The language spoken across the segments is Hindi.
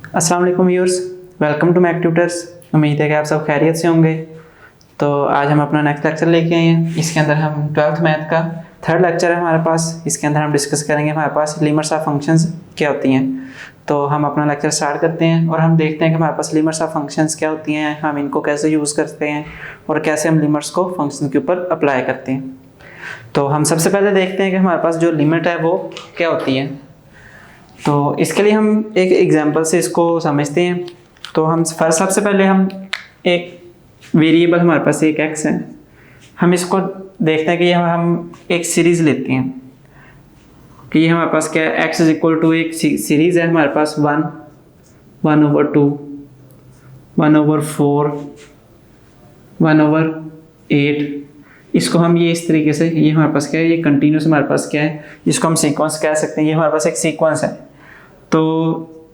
अस्सलाम वालेकुम viewers, welcome to Mac Tutors. उम्मीद है कि आप सब खैरियत से होंगे। तो आज हम अपना नेक्स्ट लेक्चर लेके आए हैं। इसके अंदर हम 12th मैथ का थर्ड लेक्चर है हमारे पास। इसके अंदर हम डिस्कस करेंगे हमारे पास लिमिट्स ऑफ फंक्शंस क्या होती हैं। तो हम अपना लेक्चर स्टार्ट करते हैं और हम देखते हैं कि हमारे पास लिमिट्स ऑफ फंक्शंस क्या होती हैं, हम इनको कैसे यूज़ करते हैं और कैसे हम लिमिट्स को फंक्शन के ऊपर अप्लाई करते हैं। तो हम सबसे पहले देखते हैं कि हमारे पास जो लिमिट है वो क्या होती है। तो इसके लिए हम एक एग्जांपल से इसको समझते हैं। तो हम सबसे पहले हम एक वेरिएबल, हमारे पास एक x है, हम इसको देखते हैं कि हम एक सीरीज़ लेते हैं कि ये हमारे पास क्या है, x इज इक्वल टू एक सीरीज़ है हमारे पास 1/2, 1/4, 1/8। इसको हम ये इस तरीके से, ये हमारे पास क्या है, ये कंटिन्यूस हमारे पास क्या है, जिसको हम सीक्वेंस कह सकते हैं। ये हमारे पास एक सीक्वेंस है। तो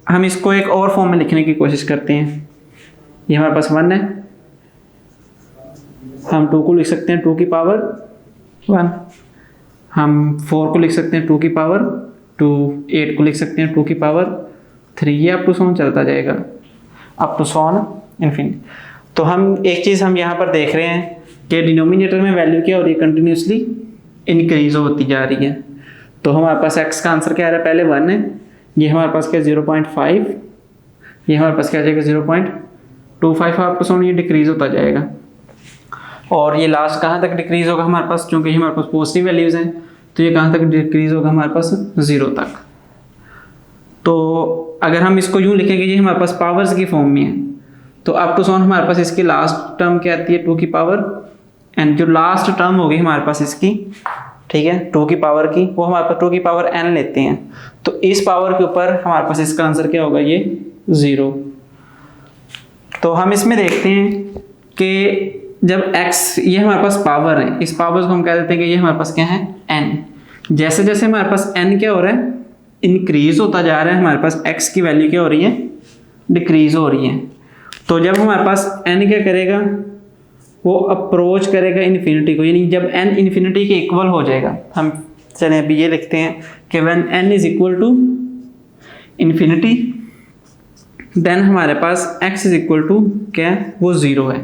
हम इसको एक और फॉर्म में लिखने की कोशिश करते हैं। ये हमारे पास 1 है, हम 2 को लिख सकते हैं 2 की पावर 1, हम 4 को लिख सकते हैं 2 की पावर 2, 8 को लिख सकते हैं 2 की पावर 3। ये अप टू सॉन चलता जाएगा, अप टू सॉन इनफिनिटी। तो हम एक चीज़ हम यहाँ पर देख रहे हैं कि डिनोमिनेटर में वैल्यू क्या हो रही है, कंटिन्यूसली इंक्रीज होती जा रही है। तो हमारे पास x का आंसर क्या आ रहा है, पहले 1 है, ये हमारे पास क्या 0.5, ये हमारे पास क्या आ जाएगा 0.25, आपको सोन ये डिक्रीज होता जाएगा। और ये लास्ट कहाँ तक डिक्रीज होगा हमारे पास, क्योंकि हमारे पास पॉजिटिव वैल्यूज़ हैं, तो ये कहाँ तक डिक्रीज होगा हमारे पास 0 तक। तो अगर हम इसको यूँ लिखेंगे, ये हमारे पास पावर्स की फॉर्म में है, तो अप टू सोन हमारे पास इसकी लास्ट टर्म क्या आती है 2 की पावर n। जो लास्ट टर्म होगी हमारे पास इसकी, ठीक है, 2 की पावर की, वो हमारे पास 2 की पावर n लेते हैं। तो इस पावर के ऊपर हमारे पास इसका आंसर क्या होगा, ये 0। तो हम इसमें देखते हैं कि जब x, ये हमारे पास पावर है, इस पावर को हम कह देते हैं कि ये हमारे पास क्या है n। जैसे जैसे हमारे पास n क्या हो रहा है, इंक्रीज होता जा रहा है, हमारे पास x की वैल्यू क्या हो रही है, डिक्रीज हो रही है। तो जब हमारे पास n क्या करेगा, वो अप्रोच करेगा इन्फिनिटी को, यानी जब n इन्फिनिटी के इक्वल हो जाएगा, हम चलें अभी ये लिखते हैं कि when n is equal to infinity then हमारे पास x इज इक्वल टू क्या है, वो 0 है।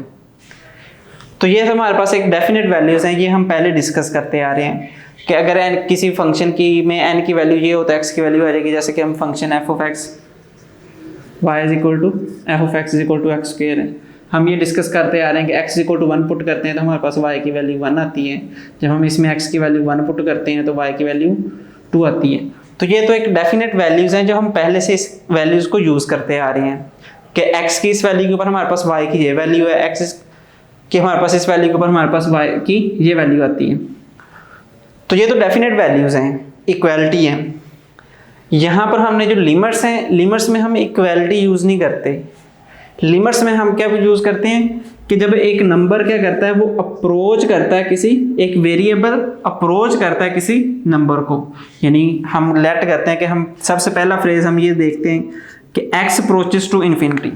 तो ये तो हमारे पास एक डेफिनेट वैल्यूज हैं, ये हम पहले डिस्कस करते आ रहे हैं कि अगर n किसी फंक्शन की में n की वैल्यू ये होता है, x की वैल्यू आ जाएगी। जैसे कि हम function f of x y is equal to f of x is equal to x square है, हम ये डिस्कस करते आ रहे हैं कि x इक्वल टू 1 पुट करते हैं तो हमारे पास y की वैल्यू 1 आती है। जब हम इसमें x की वैल्यू 1 पुट करते हैं तो y की वैल्यू 2 आती है। तो ये तो एक डेफिनेट वैल्यूज़ हैं जो हम पहले से इस वैल्यूज़ को यूज़ करते आ रहे हैं कि x की इस वैल्यू के ऊपर हमारे पास y की ये वैल्यू है, x की हमारे पास इस वैल्यू के ऊपर हमारे पास y की ये वैल्यू आती है। तो ये तो डेफिनेट वैल्यूज़ हैं, इक्वलिटी है। यहाँ पर हमने जो लिमिट्स हैं, लिमिट्स में हम इक्वलिटी यूज़ नहीं करते। लिमिट्स में हम क्या यूज़ करते हैं कि जब एक नंबर क्या करता है, वो अप्रोच करता है किसी, एक वेरिएबल अप्रोच करता है किसी नंबर को, यानी हम लेट करते हैं कि हम सबसे पहला फ्रेज हम ये देखते हैं कि x अप्रोचेस टू इन्फिनिटी।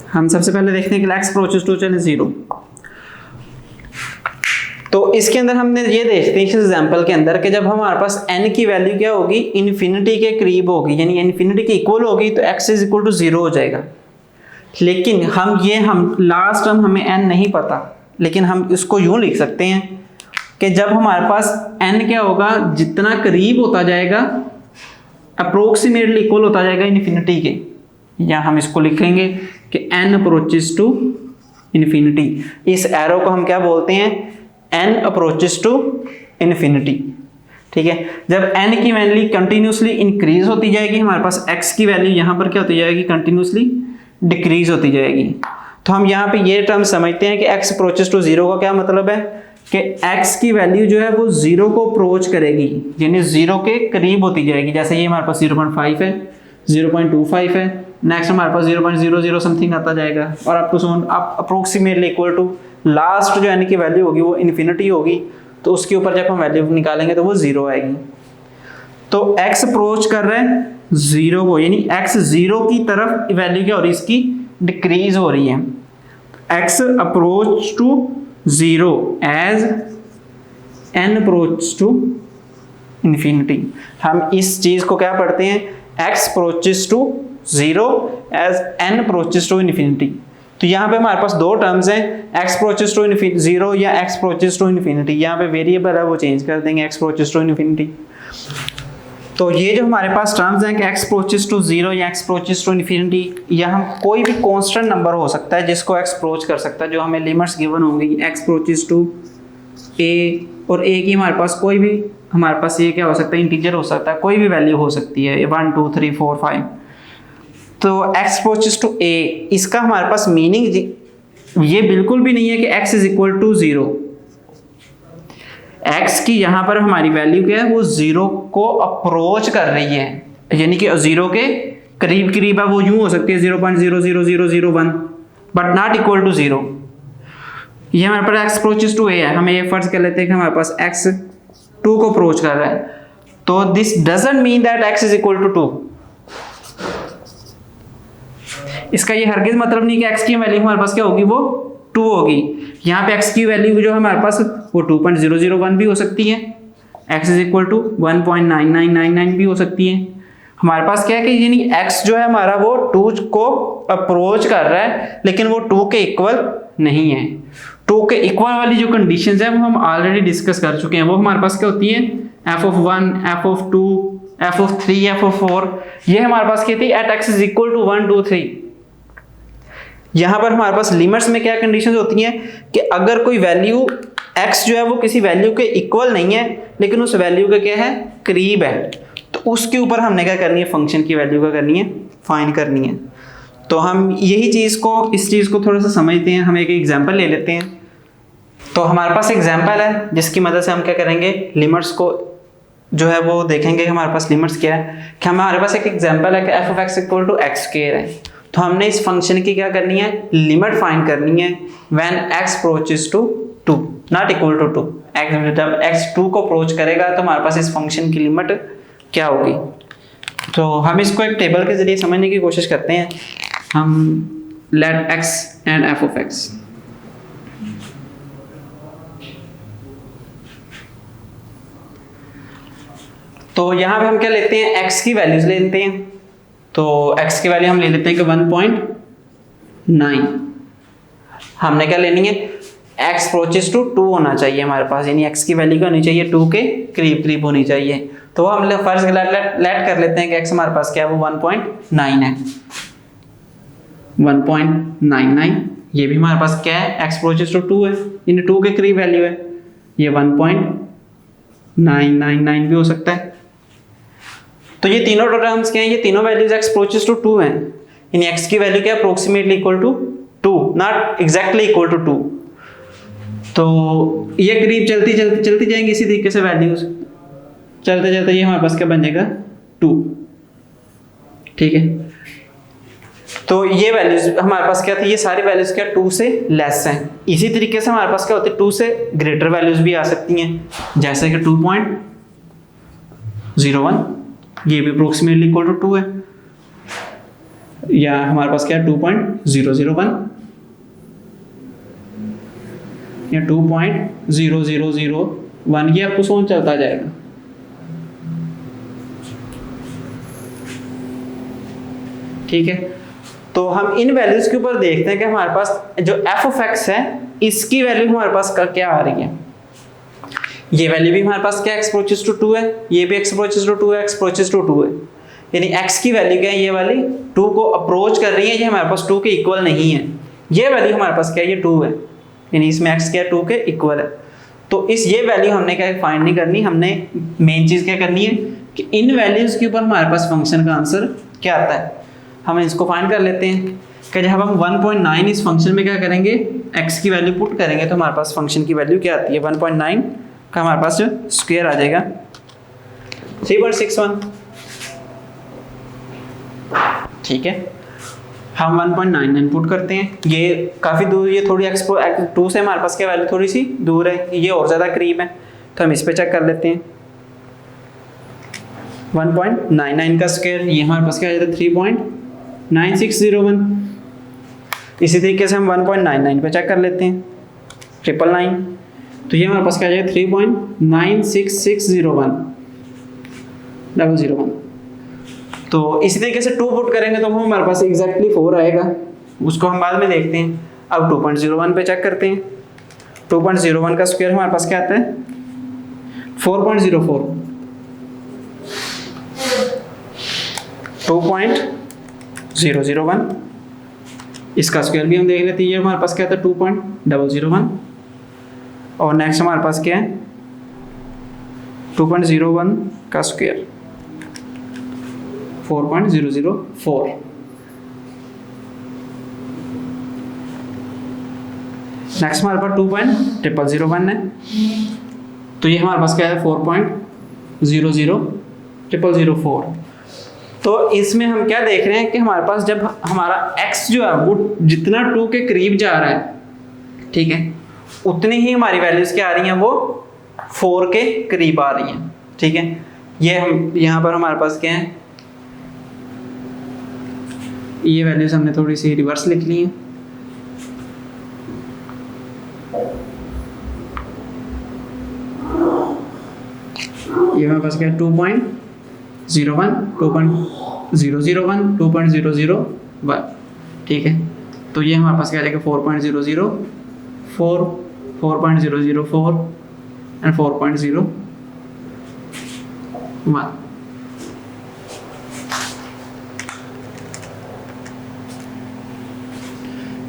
हम सबसे पहले देखते हैं कि x अप्रोचेस टू 0। तो इसके अंदर हमने ये देखते हैं इस एग्जांपल के अंदर कि जब हमारे पास n की वैल्यू क्या होगी, इन्फिनिटी के करीब होगी, यानी इन्फिनिटी के इक्वल होगी, तो x इज इक्वल टू 0 हो जाएगा। लेकिन हम लास्ट टर्म हमें n नहीं पता, लेकिन हम इसको यूं लिख सकते हैं कि जब हमारे पास n क्या होगा, जितना करीब होता जाएगा, अप्रोक्सीमेटली इक्वल होता जाएगा इन्फिनिटी के, या हम इसको लिखेंगे कि n अप्रोचेस टू इन्फिनिटी। इस एरो को हम क्या बोलते हैं, n अप्रोचेस टू इन्फिनिटी, ठीक है। जब n की वैल्यू कंटिन्यूसली इंक्रीज होती जाएगी, हमारे पास x की वैल्यू यहाँ पर क्या होती जाएगी, कंटिन्यूसली डिक्रीज होती जाएगी। तो हम यहाँ पे ये टर्म समझते हैं कि x अप्रोचेस टू 0 का क्या मतलब है कि x की वैल्यू जो है वो 0 को अप्रोच करेगी, यानी 0 के करीब होती जाएगी। जैसे ये हमारे पास 0.5 है, 0.25 है, नेक्स्ट हमारे पास 0.00 समथिंग आता जाएगा, और up to soon up approximately equal to last जो n की वैल्यू होगी वो इन्फिनिटी होगी। तो उसके ऊपर जब हम वैल्यू निकालेंगे तो वो 0 आएगी। तो x अप्रोच कर रहा है जीरो को, यानी x जीरो की तरफ वैल्यू क्या हो रही है इसकी, डिक्रीज हो रही है। x approach to zero as n approach to infinity. हम इस चीज को क्या पढ़ते हैं, x approaches to zero as n approaches to infinity. तो यहाँ पे हमारे पास दो टर्म्स हैं, x अप्रोचेस टू जीरो या x अप्रोचेस टू इन्फिनिटी। यहाँ पे वेरिएबल है वो चेंज कर देंगे, x अप्रोचेस टू इन्फिनिटी। तो ये जो हमारे पास टर्म्स हैं कि x अप्रोचेस टू जीरो या x अप्रोचेस टू इन्फिनिटी, या हम कोई भी कांस्टेंट नंबर हो सकता है जिसको x अप्रोच कर सकता है, जो हमें लिमिट्स गिवन होंगी x अप्रोचेस टू a, और a की हमारे पास कोई भी, हमारे पास ये क्या हो सकता है, इंटीजर हो सकता है, कोई भी वैल्यू हो सकती है 1 2 3 4 5। तो x अप्रोचेस टू a, इसका हमारे पास मीनिंग ये बिल्कुल भी नहीं है कि x is equal to zero. x की यहाँ पर हमारी वैल्यू क्या है, वो जीरो को अप्रोच कर रही है, यानी कि जीरो के करीब करीब है। वो यूं हो सकती है 0.00001 but not equal to zero. ये हमारे पास x अप्रोचेस टू a है, हम ये फर्ज कर लेते हैं कि हमारे पास x 2 को अप्रोच कर रहा है। तो this doesn't mean that x is equal to 2। इसका ये हरगिज मतलब नहीं कि x की वैल्यू हमारे पास क्या होगी, वो 2 होगी। यहाँ पे x की वैल्यू जो हमारे पास वो 2.001 भी हो सकती है, x इज इक्वल टू 1.9999 भी हो सकती है। हमारे पास क्या है कि यानी x जो है हमारा वो 2 को अप्रोच कर रहा है, लेकिन वो 2 के इक्वल नहीं है। 2 के इक्वल वाली जो कंडीशंस है वो हम ऑलरेडी डिस्कस कर चुके हैं। वो हमारे पास क्या होती है, f(1), f(2), f(3), f(4), ये हमारे पास क्या थी, at x is equal to 1 2 3। यहाँ पर हमारे पास लिमिट्स में क्या कंडीशंस होती हैं कि अगर कोई वैल्यू x जो है वो किसी वैल्यू के इक्वल नहीं है, लेकिन उस वैल्यू का क्या है, करीब है, तो उसके ऊपर हमने क्या करनी है, फंक्शन की वैल्यू का करनी है, फाइंड करनी है। तो हम यही चीज़ को, इस चीज़ को थोड़ा सा समझते हैं। हम एक एग्जांपल ले लेते हैं। तो हमारे पास एग्जांपल है जिसकी मदद से हम क्या करेंगे, लिमिट्स को जो है वो देखेंगे। हमारे पास लिमिट्स क्या है कि हमारे पास एक एग्जांपल है कि f of x equal to x square है। तो हमने इस फंक्शन की क्या करनी है, लिमिट फाइंड करनी है when x approaches to 2 not equal to 2। जब x 2 को अप्रोच करेगा तो हमारे पास इस फंक्शन की लिमिट क्या होगी। तो हम इसको एक टेबल के जरिए समझने की कोशिश करते हैं। हम let x and f of x, तो यहाँ पे हम क्या लेते हैं, x की वैल्यूज ले लेते हैं। तो x की वैल्यू हम ले लेते हैं कि 1.9। हमने क्या लेनी है, x अप्रोचेस टू 2 होना चाहिए हमारे पास, यानी x की वैल्यू क्या होनी चाहिए, 2 के करीब करीब होनी चाहिए। तो हम फर्स्ट लेट कर लेते हैं कि x हमारे पास क्या है, वो 1.9 है, 1.99। ये भी हमारे पास क्या है, x अप्रोचेस टू 2 है, यानी 2 के करीब वैल्यू है। ये 1.999 भी हो सकता है। तो ये तीनों टर्म्स क्या हैं, ये तीनों वैल्यूज x अप्रोचेस टू 2 हैं, यानी x की वैल्यू क्या है, approximately equal to 2, not exactly equal to 2। तो ये करीब चलती जाएंगी इसी तरीके से वैल्यूज, चलते चलते ये हमारे पास क्या बन जाएगा, 2। ठीक है, तो ये वैल्यूज हमारे पास क्या थी, ये सारी वैल्यूज क्या 2 से लेस हैं। इसी तरीके से हमारे पास क्या होती है, 2 से ग्रेटर वैल्यूज भी आ सकती हैं, जैसे कि 2.01, ये भी अप्रोक्सीमेटली इक्वल टू 2 है, या हमारे पास क्या है 2.001 या 2.0001, ये आपको सोच चलता जाएगा। ठीक है, तो हम इन वैल्यूज के ऊपर देखते हैं कि हमारे पास जो f of x है, इसकी वैल्यू हमारे पास क्या आ रही है। ये वैल्यू भी हमारे पास क्या x अप्रोचेस टू 2 है, ये भी x अप्रोचेस टू 2 है, x अप्रोचेस टू 2 है, यानी x की वैल्यू क्या है, ये वाली 2 को अप्रोच कर रही है, ये हमारे पास 2 के इक्वल नहीं है। ये वैल्यू हमारे पास क्या है, ये 2 है, यानी इसमें x क्या है, 2 के इक्वल है। तो इस ये वैल्यू हमने क्या फाइंड नहीं करनी, हमने मेन चीज क्या करनी है कि इन वैल्यूज के ऊपर हमारे पास फंक्शन का आंसर क्या आता है, हम इसको फाइंड कर लेते हैं कि जब हम 1.9 इस फंक्शन में क्या करेंगे, x की वैल्यू पुट करेंगे तो हमारे पास फंक्शन की वैल्यू क्या आती है, 1.9 का हमारे पास जो स्क्वायर आ जाएगा 3.61। ठीक है, हम 1.99 पुट करते हैं, ये काफ़ी दूर, ये थोड़ी x 2 से हमारे पास क्या वैल्यू थोड़ी सी दूर है, ये और ज़्यादा करीब है, तो हम इस पे चेक कर लेते हैं। 1.99 का स्क्वायर, ये हमारे पास क्या आ जाता है 3.9601। इसी तरीके से हम 1.99 पे चेक कर लेते हैं 999, तो ये हमारे पास क्या आ जाएगा 3.96601। तो इसी तरीके से 2 पुट करेंगे तो हमारे पास एग्जैक्टली 4 आएगा, उसको हम बाद में देखते हैं। अब 2.01 पे चेक करते हैं। 2.01 का स्क्वायर हमारे पास क्या आता है 4.04। 2.001 इसका स्क्वायर भी हम देख लेते हैं, ये हमारे पास क्या था 2.001। और नेक्स्ट हमारे पास क्या है 2.01 का स्क्वायर 4.004। नेक्स्ट हमारे पास 2.001 है, तो ये हमारे पास क्या है 4.00004। तो इसमें हम क्या देख रहे हैं कि हमारे पास जब हमारा x जो है वो जितना 2 के करीब जा रहा है, ठीक है, उतनी ही हमारी वैल्यूज क्या आ रही हैं वो 4 के करीब आ रही हैं, ठीक है। ये हम यहाँ पर हमारे पास क्या है, ये वैल्यूज हमने थोड़ी सी रिवर्स लिख ली हैं। ये हमारे पास क्या है 2.01, 2.001, 2.001, ठीक है। तो ये हमारे पास क्या आ जाएगा 4.004, 4.004 एंड 4.01।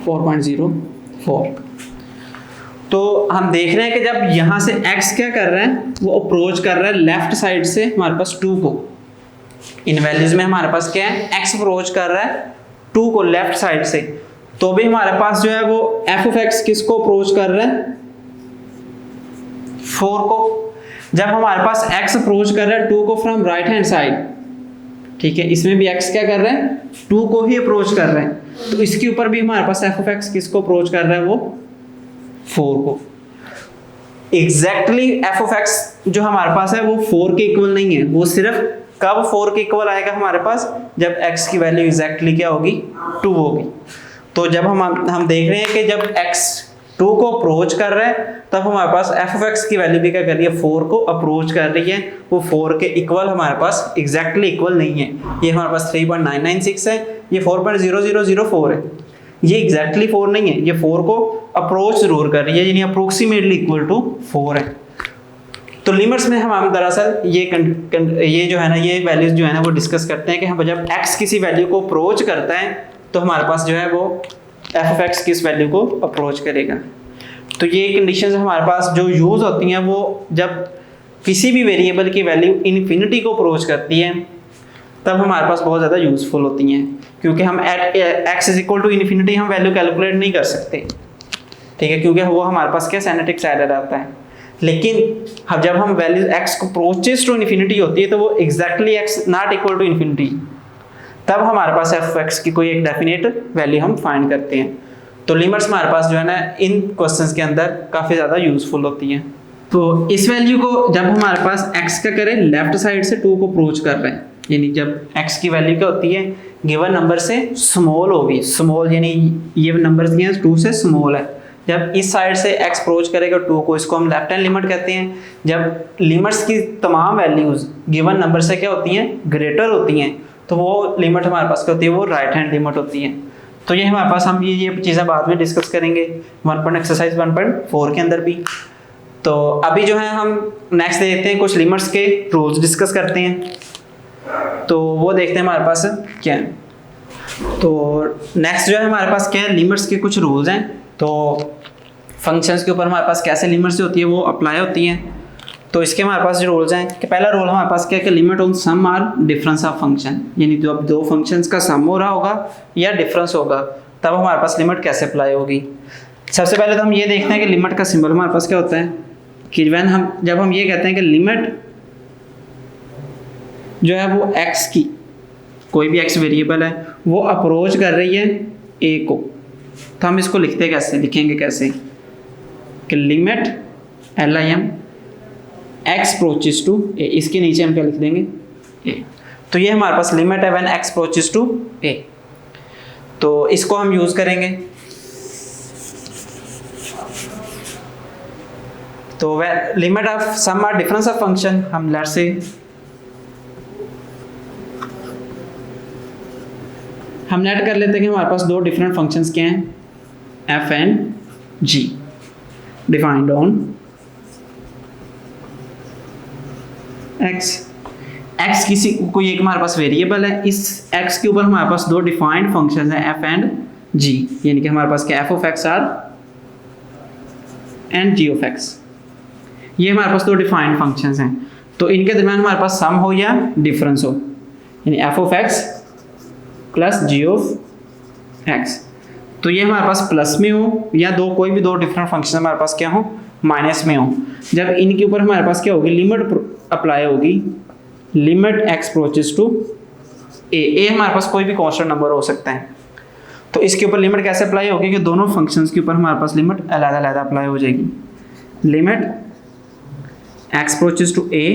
4.04। तो हम देख रहे हैं कि जब यहाँ से x क्या कर रहा है वो अप्रोच कर रहा है लेफ्ट साइड से हमारे पास 2 को। इन वैल्यूज में हमारे पास क्या है x अप्रोच कर रहा है 2 को लेफ्ट साइड से, तो भी हमारे पास जो है वो f ऑफ x किसको अप्रोच कर रहा है 4 को। जब हमारे पास x अप्रोच कर रहा है 2 को फ्रॉम राइट हैंड साइड, ठीक है, इसमें भी x क्या कर रहा है 2 को ही अप्रोच कर रहा है, तो इसके ऊपर भी हमारे पास f ऑफ x किसको अप्रोच कर रहा है वो 4 को। एग्जैक्टली f ऑफ x जो हमारे पास है वो 4 के इक्वल नहीं है, वो सिर्फ कब 4 के इक्वल आएगा हमारे पास जब x की वैल्यू एग्जैक्टली क्या होगी 2 होगी। तो जब हम देख रहे हैं कि जब x 2 को अप्रोच कर रहा है तब हमारे पास f ऑफ x की वैल्यू भी क्या कर रही है 4 को अप्रोच कर रही है, वो 4 के इक्वल हमारे पास एग्जैक्टली इक्वल नहीं है। ये हमारे पास 3.996 है, ये 4.0004 है, ये एग्जैक्टली 4 नहीं है, ये 4 को अप्रोच जरूर कर रही है, यानी अप्रोक्सीमेटली इक्वल टू 4 है। तो लिमिट्स में हम दरअसल ये जो है ना ये वैल्यूज जो है ना वो डिस्कस करते हैं कि हम जब x किसी वैल्यू को अप्रोच करता है तो हमारे पास जो है वो f ऑफ x किस वैल्यू को अप्रोच करेगा। तो ये कंडीशंस हमारे पास जो यूज होती हैं वो जब किसी भी वेरिएबल की वैल्यू इन्फिनिटी को अप्रोच करती है तब हमारे पास बहुत ज़्यादा यूजफुल होती हैं, क्योंकि हम at x is equal to infinity हम वैल्यू कैलकुलेट नहीं कर सकते, ठीक है, क्योंकि वो हमारे पास क्या सेनेटिक एरर आता है। लेकिन अब जब हम वैल्यू x को अप्रोचेस टू इन्फिनिटी होती है तो वो exactly x not equal to infinity, तब हमारे पास f ऑफ x की कोई एक डेफिनेट वैल्यू हम फाइंड करते हैं। तो लिमिट्स हमारे पास जो है ना इन क्वेश्चंस के अंदर काफ़ी ज़्यादा यूजफुल होती हैं। तो इस वैल्यू को जब हमारे पास x का करें लेफ्ट साइड से 2 को अप्रोच कर रहे हैं, यानी जब x की वैल्यू क्या होती है गिवन नंबर से स्मॉल होगी, स्मॉल यानी ये नंबर्स दिए हैं 2 से स्मॉल है, जब इस साइड से x अप्रोच करेगा 2 को, इसको हम लेफ्ट हैंड लिमिट कहते हैं। जब लिमिट्स की तमाम वैल्यूज गिवन नंबर से क्या होती हैं ग्रेटर होती हैं तो वो लिमिट हमारे पास क्या होती है वो राइट हैंड लिमिट होती है। तो ये हमारे पास हम ये चीज़ें बाद में डिस्कस करेंगे एक्सरसाइज 1.4 के अंदर भी। तो अभी जो है हम नेक्स्ट देखते हैं कुछ लिमिट्स के रूल्स डिस्कस करते हैं, तो वो देखते हैं हमारे पास क्या है। तो नेक्स्ट जो है हमारे पास क्या है लिमिट्स के कुछ रूल्स हैं। तो फंक्शंस के ऊपर हमारे पास कैसे लिमिट्स होती है वो अप्लाई होती हैं। तो इसके हमारे पास जो रूल्स हैं कि पहला रूल हमारे पास क्या है कि limit on sum or difference of function, यानी जब 2 फंक्शंस का सम हो रहा होगा या डिफरेंस होगा तब हमारे पास लिमिट कैसे अप्लाई होगी। सबसे पहले तो हम ये देखते हैं कि लिमिट का सिंबल हमारे पास क्या होता है कि जब हम ये कहते हैं कि लिमिट जो है वो x की कोई भी x वेरिएबल है वो अप्रोच कर रही है a को, तो हम इसको लिखते लिखेंगे कैसे कि limit LIM x approaches to a, इसके नीचे हम क्या लिख देंगे ए। तो ये हमारे पास लिमिट है when x approaches to a। तो इसको हम यूज करेंगे। तो लिमिट ऑफ सम और डिफरेंस ऑफ फंक्शन, हम लेट्स से हम नेट कर लेते हैं कि हमारे पास दो डिफरेंट फंक्शंस क्या हैं, f and g defined on x। x किसी कोई एक हमारे पास वेरिएबल है, इस x के ऊपर हमारे पास दो डिफाइंड फंक्शंस हैं f एंड g, यानी कि हमारे पास क्या f of x are and g of x। ये हमारे पास दो डिफाइंड फंक्शंस हैं। तो इनके दरम्यान हमारे पास सम हो या डिफरेंस हो, यानी f of x plus g of x। तो ये हमारे पास प्लस में हो या दो कोई भी दो डिफरेंट फंक्शन हमारे पास क्या हो, माइनस में हो। जब इनके ऊपर हमारे पास क्या होगी, लिमिट अप्लाई होगी, limit x approaches to a हमारे पास कोई भी कांस्टेंट नंबर हो सकता है। तो इसके ऊपर लिमिट कैसे अप्लाई होगी कि दोनों फंक्शंस के ऊपर हमारे पास लिमिट अलग अलग अप्लाई हो जाएगी। Limit x approaches to a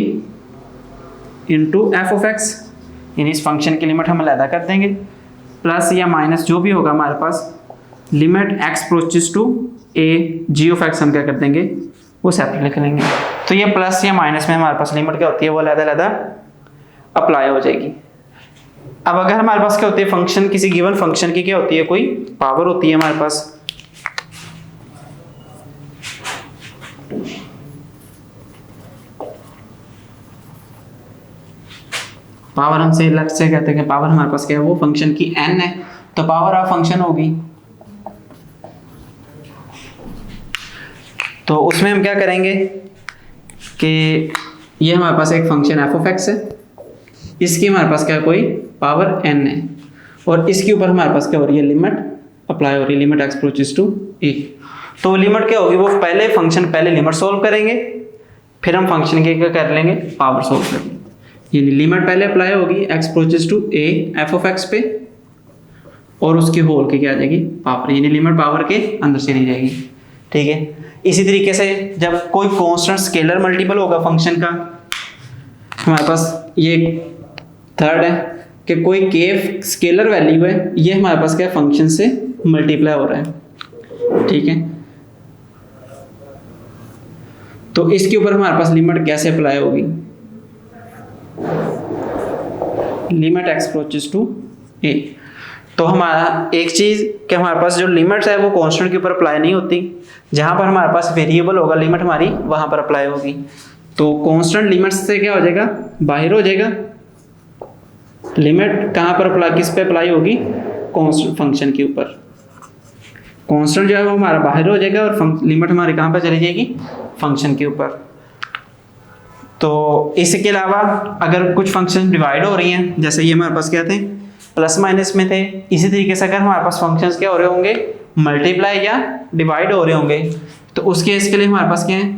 into f of x, यानी इस फंक्शन की लिमिट हम अलग कर देंगे, प्लस या माइनस जो भी होगा हमारे पास, limit x approaches to a g of x हम क्या कर देंगे, वो सेपरेट लिख लेंगे। तो ये प्लस या माइनस में हमारे पास लिमिट क्या होती है, वो अलग अप्लाई हो जाएगी। अब अगर हमारे पास क्या होती है, फंक्शन किसी गिवन फंक्शन की क्या होती है, कोई पावर होती है हमारे पास। पावर हमसे अलग से कहते हैं कि पावर हमारे पास क्या है, वो फंक्शन की n है, तो पावर ऑफ फंक्शन होगी। तो उसमें हम क्या करेंगे कि ये हमारे पास एक फंक्शन f ऑफ x है, इसकी हमारे पास क्या है, कोई पावर n है, और इसके ऊपर हमारे पास क्या हो रही है, लिमिट अप्लाई हो रही है, limit x approaches to a। तो लिमिट क्या होगी, वो पहले फंक्शन पहले लिमिट सोल्व करेंगे, फिर हम फंक्शन के क्या कर लेंगे, पावर सोल्व करेंगे। यानी लिमिट पहले अप्लाई होगी x approaches to a f of x पे, और उसकी होल की क्या आ जाएगी, पावर, यानी लिमिट पावर के अंदर से ली जाएगी। ठीक है। इसी तरीके से जब कोई कांस्टेंट स्केलर मल्टीपल होगा फंक्शन का, हमारे पास ये थर्ड है कि कोई k स्केलर वैल्यू है, ये हमारे पास क्या फंक्शन से मल्टीप्लाई हो रहा है। ठीक है। तो इसके ऊपर हमारे पास लिमिट कैसे अप्लाई होगी, limit x approaches to a। तो हमारा एक चीज कि हमारे पास जो लिमिट्स है वो कांस्टेंट के ऊपर अप्लाई नहीं होती, जहां पर हमारे पास वेरिएबल होगा लिमिट हमारी वहां पर अप्लाई होगी। तो कांस्टेंट लिमिट्स से क्या हो जाएगा, बाहर हो जाएगा। लिमिट कहां पर अप्लाई, किस पे अप्लाई होगी, कांस्टेंट फंक्शन के ऊपर। कांस्टेंट जो है वो हमारा बाहर हो जाएगा और लिमिट हमारी कहां पर चली जाएगी, फंक्शन के ऊपर। तो इसके अलावा अगर कुछ फंक्शन डिवाइड हो रही हैं, जैसे ये हमारे पास क्या थे, प्लस माइनस में थे, इसी तरीके से अगर हमारे पास फंक्शंस क्या हो रहे होंगे, मल्टीप्लाई या डिवाइड हो रहे होंगे, तो उस केस के लिए हमारे पास क्या है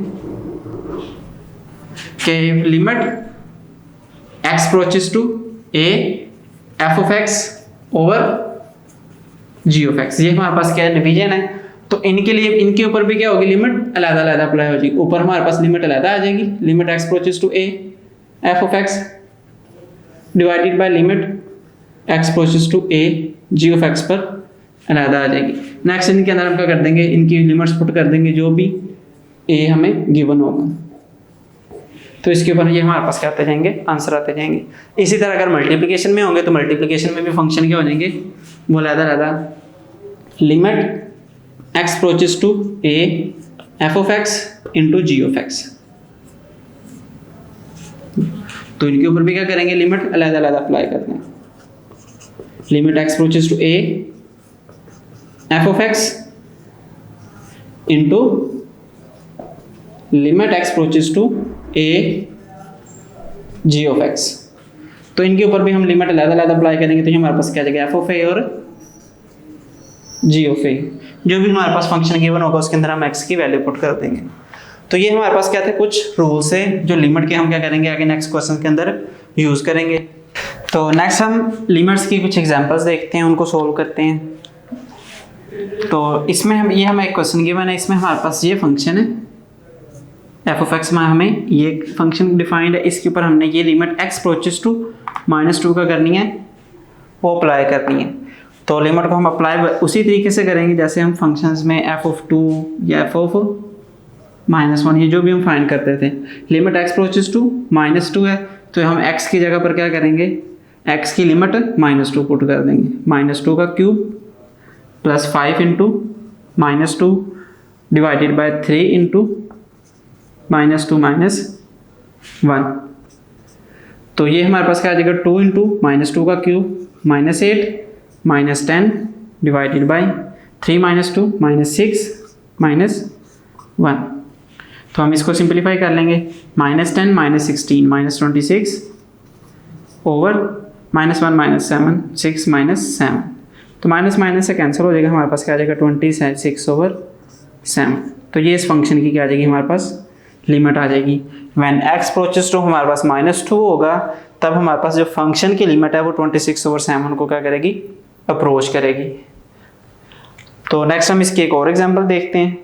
कि limit x approaches to a f of x over g of x, ये हमारे पास क्या है, डिवीजन है। तो इनके लिए इनके ऊपर भी क्या होगी, लिमिट अलग अलग अप्लाई हो जाएगी। ऊपर हमारे पास लिमिट अलग आ जाएगी, limit x approaches to a f of x divided by limit x approaches to a g of x पर अलग आ जाएगी। नेक्स्ट इनके अंदर हम क्या कर देंगे, इनकी लिमिट्स पुट कर देंगे जो भी a हमें गिवन होगा। तो इसके ऊपर ये हमारे पास क्या आते जाएंगे, आंसर आते जाएंगे। इसी तरह अगर मल्टीप्लिकेशन में होंगे तो मल्टीप्लिकेशन में भी फंक्शन क्या हो जाएंगे, वो अलग limit x approaches to a f of x into g of x। तो इनके ऊपर भी क्या करेंगे, लिमिट अलग अलग अप्लाई करते हैं। Limit x approaches to a f of x into limit x approaches to a g of x। तो इनके ऊपर भी हम लिमिट अलग अलग अप्लाई करेंगे, तो ये हमारे पास क्या आ जाएगा, f ऑफ a और g ऑफ a। जो भी हमारे पास फंक्शन गिवन होगा उसके अंदर हम x की वैल्यू पुट कर देंगे। तो ये हमारे पास क्या थे, कुछ रूल्स है जो लिमिट के हम क्या करेंगे आगे नेक्स्ट क्वेश्चन के अंदर यूज करेंगे। तो नेक्स्ट हम लिमिट्स की कुछ एग्जांपल्स देखते हैं, उनको सोल्व करते हैं। तो इसमें हम ये हमें एक क्वेश्चन गिवन है, इसमें हमारे पास ये फंक्शन है एफ ऑफ एक्स में हमें ये फंक्शन डिफाइंड है, इसके ऊपर हमने ये लिमिट एक्स अप्रोचेस टू -2 का करनी है, वो अप्लाई करनी है। तो लिमिट को हम अप्लाई उसी तरीके से करेंगे जैसे हम फंक्शंस में एफ ऑफ 2 या एफ ऑफ -1 ये जो भी हम फाइंड करते थे। लिमिट एक्स अप्रोचेस टू -2 है तो हम x की जगह पर क्या करेंगे, x की लिमिट -2 पुट कर देंगे, -2 का cube plus 5 into -2 divided by 3 into -2 -1। तो ये हमारे पास क्या आ जाएगा, 2 इंटू -2 का क्यूब -8 -10 डिवाइडेड बाय 3 -2 -6 -1। तो हम इसको सिंप्लीफाई कर लेंगे, -10 -16 -26 ओवर -1 -7 6 -7। तो माइनस माइनस से कैंसिल हो जाएगा, हमारे पास क्या आ जाएगा 26 ओवर 7। तो ये इस फंक्शन की क्या आ जाएगी, हमारे पास लिमिट आ जाएगी। व्हेन x अप्रोचेस टू हमारे पास -2 होगा तब हमारे पास जो फंक्शन की लिमिट है वो 26 ओवर 7 को क्या करेगी, अप्रोच करेगी। तो नेक्स्ट हम इसकी एक और एग्जांपल देखते हैं।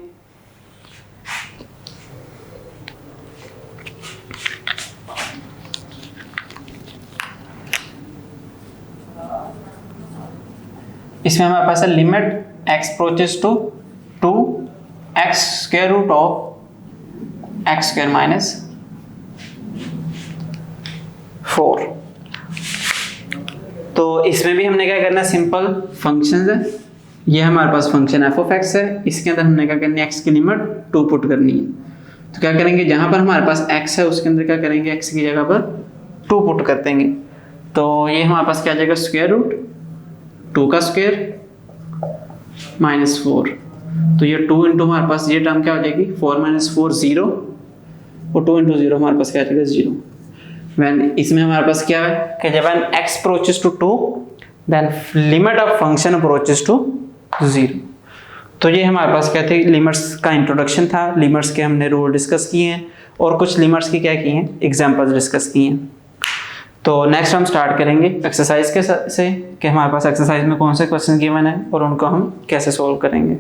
इसमें हमारे पास है limit x approaches to 2x square root of x square minus 4। तो इसमें भी हमने क्या करना है, सिंपल फंक्शन है, ये हमारे पास फंक्शन f ऑफ x है, इसके अंदर हमने क्या करनी है, x की लिमिट 2 पुट करनी है। तो क्या करेंगे, जहां पर हमारे पास x है उसके अंदर क्या करेंगे, x की जगह पर 2 पुट कर देंगे। तो ये हमारे पास क्या आ जाएगा, स्क्वायर रूट 2 का स्क्वायर -4। तो ये 2 इंटू हमारे पास ये टर्म क्या हो जाएगी, 4 - 4 0 और 2 इंटू 0 हमारे पास क्या आ जाएगा 0। वैन इसमें हमारे पास क्या है कि जब x approaches to 2 then limit of function approaches to 0। तो ये हमारे पास क्या थे, लिमिट्स का इंट्रोडक्शन था, लिमिट्स के हमने रूल डिस्कस किए हैं और कुछ लिमिट्स की क्या किए हैं, एग्जांपल्स डिस्कस किए हैं। तो नेक्स्ट हम स्टार्ट करेंगे एक्सरसाइज के से कि हमारे पास एक्सरसाइज में कौन से क्वेश्चन गिवन है और उनको हम कैसे सॉल्व करेंगे।